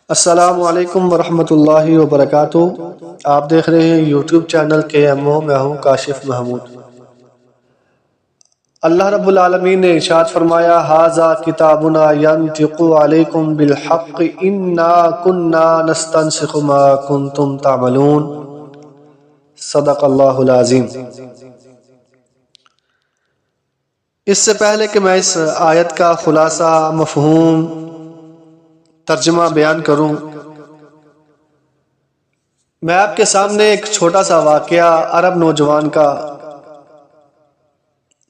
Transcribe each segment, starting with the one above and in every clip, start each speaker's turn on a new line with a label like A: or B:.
A: السلام علیکم ورحمۃ اللہ وبرکاتہ۔ آپ دیکھ رہے ہیں یوٹیوب چینل KMO، میں ہوں کاشف محمود۔ اللہ رب العالمین نے ارشاد فرمایا ھذا کتابنا ینطق علیکم بالحق انا کنا نستنسخ ما کنتم تعملون۔ صدق اللہ العظیم۔ اس سے پہلے کہ میں اس آیت کا خلاصہ، مفہوم، ترجمہ بیان کروں، میں آپ کے سامنے ایک چھوٹا سا واقعہ عرب نوجوان کا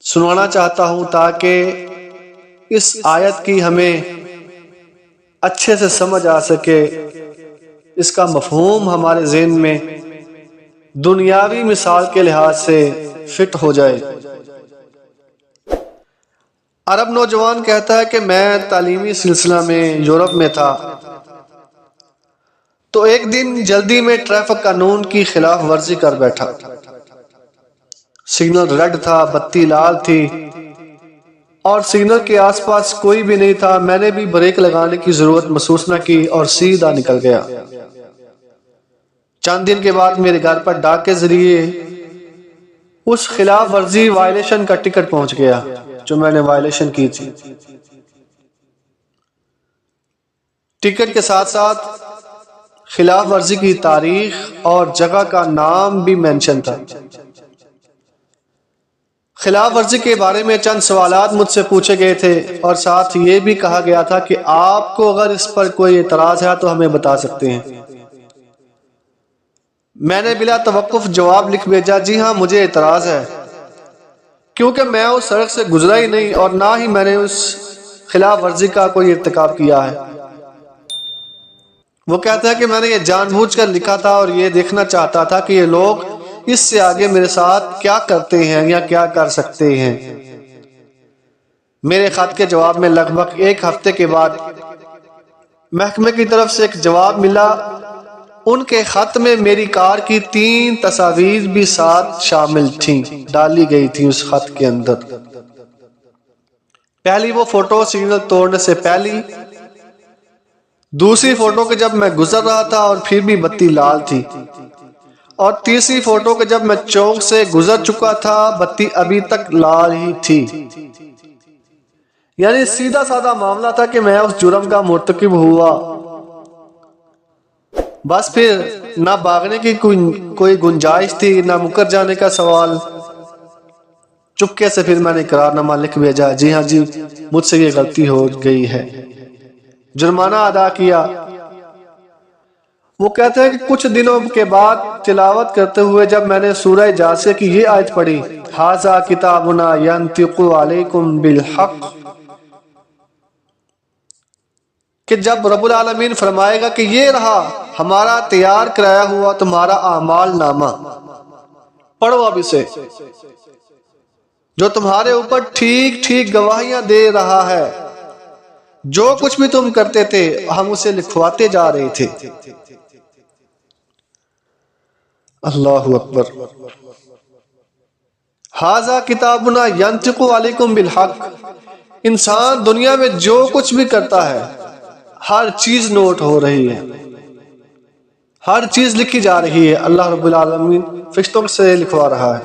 A: سنانا چاہتا ہوں تاکہ اس آیت کی ہمیں اچھے سے سمجھ آ سکے، اس کا مفہوم ہمارے ذہن میں دنیاوی مثال کے لحاظ سے فٹ ہو جائے۔ عرب نوجوان کہتا ہے کہ میں تعلیمی سلسلہ میں یورپ میں تھا، تو ایک دن جلدی میں ٹریفک قانون کی خلاف ورزی کر بیٹھا۔ سگنل ریڈ تھا، بتی لال تھی اور سگنل کے آس پاس کوئی بھی نہیں تھا۔ میں نے بھی بریک لگانے کی ضرورت محسوس نہ کی اور سیدھا نکل گیا۔ چند دن کے بعد میرے گھر پر ڈاک کے ذریعے اس خلاف ورزی وائلیشن کا ٹکٹ پہنچ گیا جو میں نے وائلیشن کی تھی۔ ٹکٹ کے ساتھ ساتھ خلاف ورزی کی تاریخ اور جگہ کا نام بھی مینشن تھا۔ خلاف ورزی کے بارے میں چند سوالات مجھ سے پوچھے گئے تھے اور ساتھ یہ بھی کہا گیا تھا کہ آپ کو اگر اس پر کوئی اعتراض ہے تو ہمیں بتا سکتے ہیں۔ میں نے بلا توقف جواب لکھ بھیجا، جی ہاں مجھے اعتراض ہے، کیونکہ میں اس سڑک سے گزرا ہی نہیں اور نہ ہی میں نے اس خلاف ورزی کا کوئی ارتکاب کیا ہے۔ وہ کہتا ہے کہ میں نے یہ جان بوجھ کر لکھا تھا اور یہ دیکھنا چاہتا تھا کہ یہ لوگ اس سے آگے میرے ساتھ کیا کرتے ہیں یا کیا کر سکتے ہیں۔ میرے خط کے جواب میں لگ بھگ ایک ہفتے کے بعد محکمے کی طرف سے ایک جواب ملا۔ ان کے خط میں میری کار کی 3 تصاویر بھی ساتھ شامل تھیں، ڈالی گئی تھی اس خط کے اندر۔ پہلی وہ فوٹو سگنل توڑنے سے پہلی، دوسری فوٹو کہ جب میں گزر رہا تھا اور پھر بھی بتی لال تھی، اور تیسری فوٹو کہ جب میں چوک سے گزر چکا تھا بتی ابھی تک لال ہی تھی۔ یعنی سیدھا سادہ معاملہ تھا کہ میں اس جرم کا مرتکب ہوا، بس پھر نہ بھاگنے کی کوئی گنجائش تھی نہ مکر جانے کا سوال۔ چپکے سے پھر میں نے اقرار نامہ لکھ بھیجا، جی ہاں جی مجھ سے یہ غلطی ہو گئی ہے، جرمانہ ادا کیا۔ وہ کہتے ہیں کہ کچھ دنوں کے بعد تلاوت کرتے ہوئے جب میں نے سورہ جاثیہ کی یہ آیت پڑھی ھذا کتابنا ینطق علیکم بالحق، کہ جب رب العالمین فرمائے گا کہ یہ رہا ہمارا تیار کرایا ہوا تمہارا اعمال نامہ، پڑھو اب اسے، جو تمہارے اوپر ٹھیک ٹھیک گواہیاں دے رہا ہے، جو کچھ بھی تم کرتے تھے ہم اسے لکھواتے جا رہے تھے۔ اللہ اکبر۔ ھذا کتابنا ینطق علیکم بالحق، انسان دنیا میں جو کچھ بھی کرتا ہے ہر چیز نوٹ ہو رہی ہے، ہر چیز لکھی جا رہی ہے۔ اللہ رب العالمین فرشتوں سے لکھوا رہا ہے۔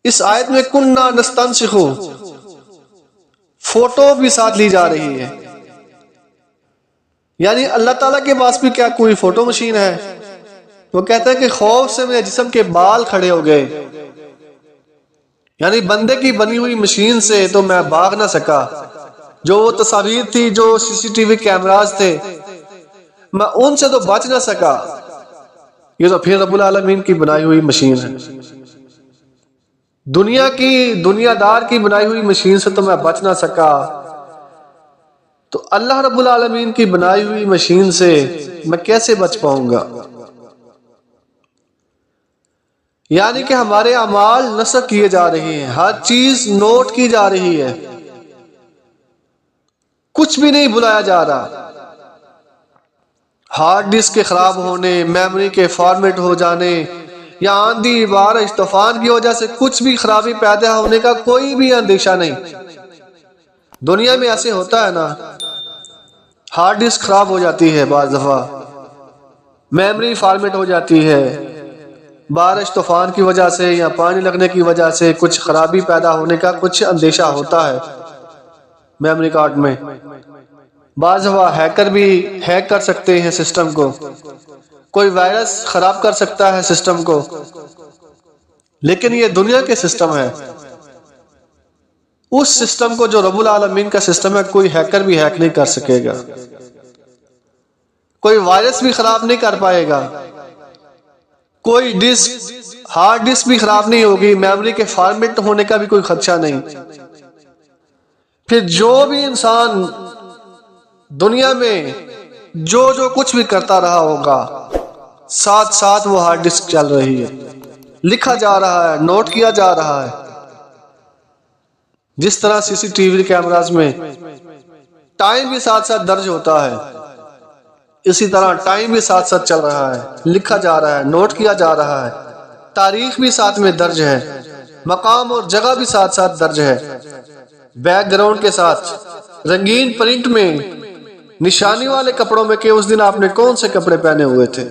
A: اس آیت میں کننا نستنسخ، فوٹو بھی ساتھ لی جا رہی ہے، یعنی اللہ تعالیٰ کے پاس بھی کیا کوئی فوٹو مشین ہے؟ وہ کہتا ہے کہ خوف سے میرے جسم کے بال کھڑے ہو گئے، یعنی بندے کی بنی ہوئی مشین سے تو میں بھاگ نہ سکا، جو وہ تصاویر تھی، جو CCTV کیمراز تھے، میں ان سے تو بچ نہ سکا، یہ تو پھر رب العالمین کی بنائی ہوئی مشین ہے۔ دنیا دار کی بنائی ہوئی مشین سے تو میں بچ نہ سکا، تو اللہ رب العالمین کی بنائی ہوئی مشین سے میں کیسے بچ پاؤں گا؟ یعنی کہ ہمارے اعمال نسخ کیے جا رہے ہیں، ہر چیز نوٹ کی جا رہی ہے، کچھ بھی نہیں بلایا جا رہا۔ ہارڈ ڈسک کے خراب ہونے، میموری کے فارمیٹ ہو جانے یا آندھی بارش طوفان کی وجہ سے کچھ بھی خرابی پیدا ہونے کا کوئی بھی اندیشہ نہیں۔ دنیا میں ایسے ہوتا ہے نا، ہارڈ ڈسک خراب ہو جاتی ہے، بعض دفعہ میموری فارمیٹ ہو جاتی ہے، بارش طوفان کی وجہ سے یا پانی لگنے کی وجہ سے کچھ خرابی پیدا ہونے کا کچھ اندیشہ ہوتا ہے میموری کارڈ میں۔ بعض دفعہ ہیکر بھی ہیک کر سکتے ہیں سسٹم کو، کوئی وائرس خراب کر سکتا ہے سسٹم کو، لیکن یہ دنیا کے سسٹم ہے، اس سسٹم کو جو رب العالمین کا سسٹم ہے کوئی ہیکر بھی ہیک نہیں کر سکے گا، کوئی وائرس بھی خراب نہیں کر پائے گا، کوئی ہارڈ ڈسک بھی خراب نہیں ہوگی، میموری کے فارمیٹ ہونے کا بھی کوئی خدشہ نہیں۔ پھر جو بھی انسان دنیا میں جو کچھ بھی کرتا رہا ہوگا، ساتھ ساتھ وہ ہارڈ ڈسک چل رہی ہے، لکھا جا رہا ہے، نوٹ کیا جا رہا ہے۔ جس طرح سی سی ٹی وی کیمراز میں ٹائم بھی ساتھ ساتھ درج ہوتا ہے، اسی طرح ٹائم بھی ساتھ ساتھ چل رہا ہے، لکھا جا رہا ہے، نوٹ کیا جا رہا ہے، تاریخ بھی ساتھ میں درج ہے، مقام اور جگہ بھی ساتھ ساتھ درج ہے، بیک گراؤنڈ کے ساتھ رنگین پرنٹ میں نشانی والے کپڑوں میں کہ اس دن آپ نے کون سے کپڑے پہنے ہوئے تھے،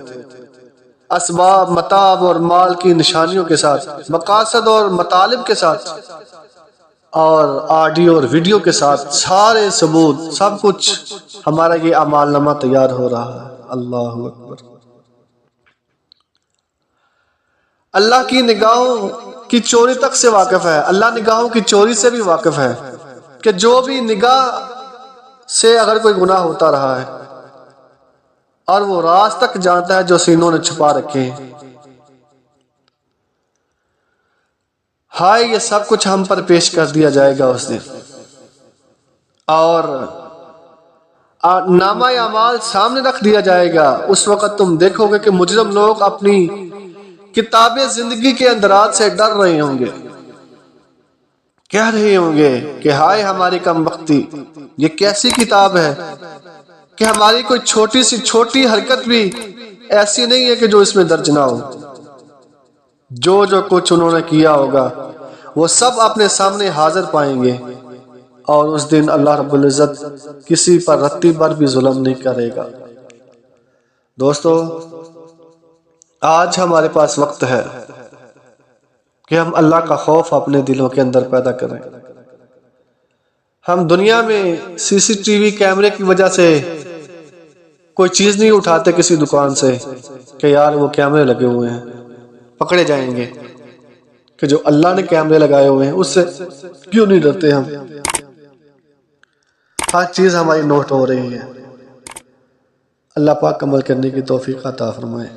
A: اسباب، متاع اور مال کی نشانیوں کے ساتھ، مقاصد اور مطالب کے ساتھ، اور آڈیو اور ویڈیو کے ساتھ، سارے ثبوت، سب کچھ ہمارا یہ اعمال نامہ تیار ہو رہا ہے۔ اللہ اکبر۔ اللہ کی نگاہوں کی چوری تک سے واقف ہے، اللہ نگاہوں کی چوری سے بھی واقف ہے کہ جو بھی نگاہ سے اگر کوئی گناہ ہوتا رہا ہے، اور وہ راز تک جانتا ہے جو سینوں نے چھپا رکھے ہیں۔ ہائے، یہ سب کچھ ہم پر پیش کر دیا جائے گا اس دن، اور نامہ اعمال سامنے رکھ دیا جائے گا۔ اس وقت تم دیکھو گے کہ مجرم لوگ اپنی کتاب زندگی کے اندرات سے ڈر رہے ہوں گے، کہہ رہے ہوں گے کہ ہائے ہماری کم بختی، یہ کیسی کتاب ہے کہ ہماری کوئی چھوٹی سی چھوٹی حرکت بھی ایسی نہیں ہے کہ جو اس میں درج نہ ہو۔ جو کچھ انہوں نے کیا ہوگا وہ سب اپنے سامنے حاضر پائیں گے، اور اس دن اللہ رب العزت کسی پر رتی بھر بھی ظلم نہیں کرے گا۔ دوستو، آج ہمارے پاس وقت ہے کہ ہم اللہ کا خوف اپنے دلوں کے اندر پیدا کریں۔ ہم دنیا میں سی سی ٹی وی کیمرے کی وجہ سے کوئی چیز نہیں اٹھاتے کسی دکان سے کہ یار وہ کیمرے لگے ہوئے ہیں، پکڑے جائیں گے، کہ جو اللہ نے کیمرے لگائے ہوئے ہیں اس سے کیوں نہیں ڈرتے ہم؟ ہر چیز ہماری نوٹ ہو رہی ہے۔ اللہ پاک عمل کرنے کی توفیق عطا فرمائے۔